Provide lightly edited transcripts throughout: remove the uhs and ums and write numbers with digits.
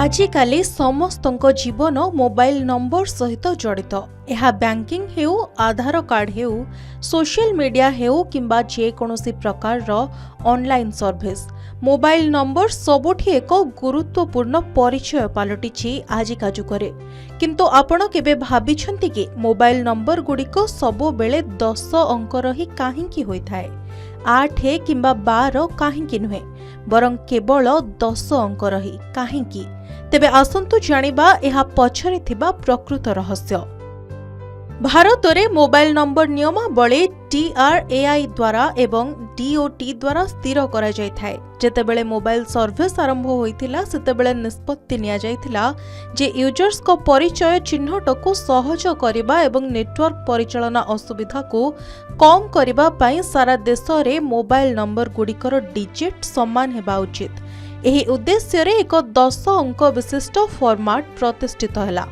आजिकाली समस्तଙ୍କ जीवन mobile number सहित जड़ित। यह बैंकिंग हेउ, आधार कार्ड हेउ, सोशल मीडिया हेउ किंबा जेकोसी प्रकार ऑनलाइन सर्विस, मोबाइल नंबर सबुठी एक गुरुत्वपूर्ण परिचय पलटि आजिका जुगरे। किंतु आपण केबे भाबिछंती कि मोबाइल नंबर गुड़िक सबु बेले 10 अंकर ही काहींकी होइथाय, 8 किंबा 12 काहींकी नुहे, बरं केवल 10 अंकर ही काहींकी? तेबे आसंतु जानिबा एहा पछरे थिबा प्रकृत रहस्य। भारत रे मोबाइल नंबर नियमावली TRAI द्वारा एवं DOT द्वारा स्थिर करा जाय थाए। जेतेबेले मोबाइल सर्विस आरंभ होइथिला सेतेबेले निष्पत्ति निया जायथिला जे यूजर्स को परिचय चिन्हट को सहज करिबा एवं नेटवर्क परिचालना असुविधा को कम करिबा पई सारा देश रे मोबाइल नंबर गुड़िकर डिजिट समान हेबा उचित। एही उद्देश्य रे एक 10 अंक विशिष्ट फॉर्मेट प्रतिष्ठित हला।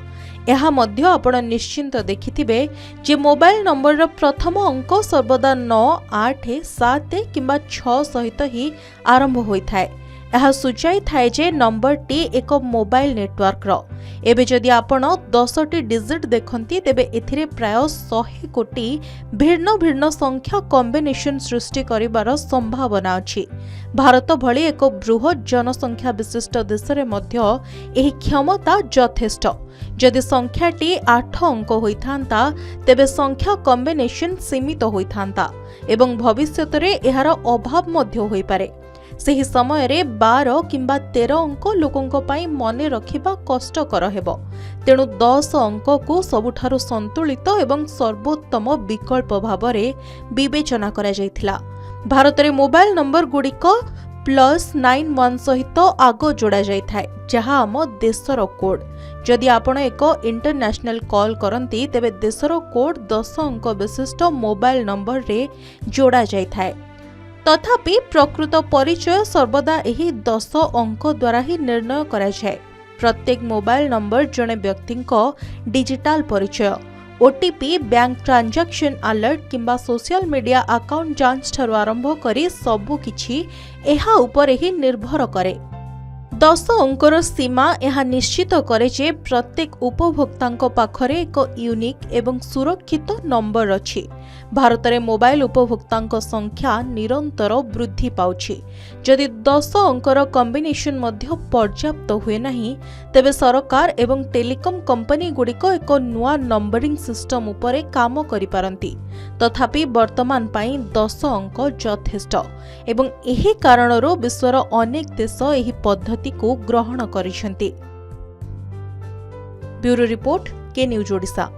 यह मध्य आपण निश्चिंत देखिथिबे जे मोबाइल नंबर रो प्रथम अंक सर्वदा 9, 8, 7 किंबा 6 सहित ही आरंभ होइथाय। यह सूचाई थाए जे नंबर टी एक मोबाइल नेटवर्क रो। एबे जदि आपण 10टी डिजिट देखंती तेबे एथिरे प्राय 100 कोटी भिन्न भिन्न संख्या कॉम्बिनेशन सृष्टि करिवार संभावना अछि। भारत भली एक बृहत जनसंख्या विशिष्ट देश रे मध्य एही क्षमता यथेष्ट। जदि संख्याटी 8 अंक होइथांता तेबे संख्या कॉम्बिनेशन सीमित होइथांता एवं भविष्यत रे एहार अभाव मध्य होई पारे। सेही समय रे 12 किंबा 13 अंक लोकंक पई मने रखिबा कष्टकर हेबो। तेणु 10 अंक को सबुठारु संतुलित एवं सर्वोत्तम विकल्प भावरे विवेचना करा जायथिला। भारत रे मोबाइल नंबर गुड़िक +91 सहित आगो जोड़ा जायथाय, जहा आम देशर कोड। जदि आपण एक इंटरनेशनल कॉल करंती तेबे देशर कोड 10 अंक विशिष्ट मोबाइल नंबर रे जोड़ा जायथाय। तथापि प्रकृत परिचय सर्वदा एही 10 अंक द्वारा ही निर्णय करा जाय। प्रत्येक मोबाइल नंबर जने व्यक्तिंको डिजिटल परिचय, ओटीपी, बैंक ट्रांजैक्शन अलर्ट किंबा सोशल मीडिया अकाउंट जांच ठारू आरंभ करी सबु किछि एहा उपरे ही निर्भर करे। 10 अंकर सीमा यह निश्चित करे जे प्रत्येक उपभोक्तांको पाखरे एक यूनिक एवं सुरक्षित नंबर अछि। भारत रे मोबाइल उपभोक्तांको संख्या निरंतर वृद्धि पाउछि। जदि 10 अंकर कॉम्बिनेशन मध्य पर्याप्त हुए नहीं तेबे सरकार एवं टेलीकॉम कंपनी गुड़िक एक नुआ नंबरिंग सिस्टम उपरे काम करि पारंती। तथापि वर्तमान पई 10 अंक यथेष्ट एवं एही कारणरो विश्वर अनेक देश एही पद्धति को ग्रहण करिसेंती। ब्यूरो रिपोर्ट, के न्यूज ओडिशा।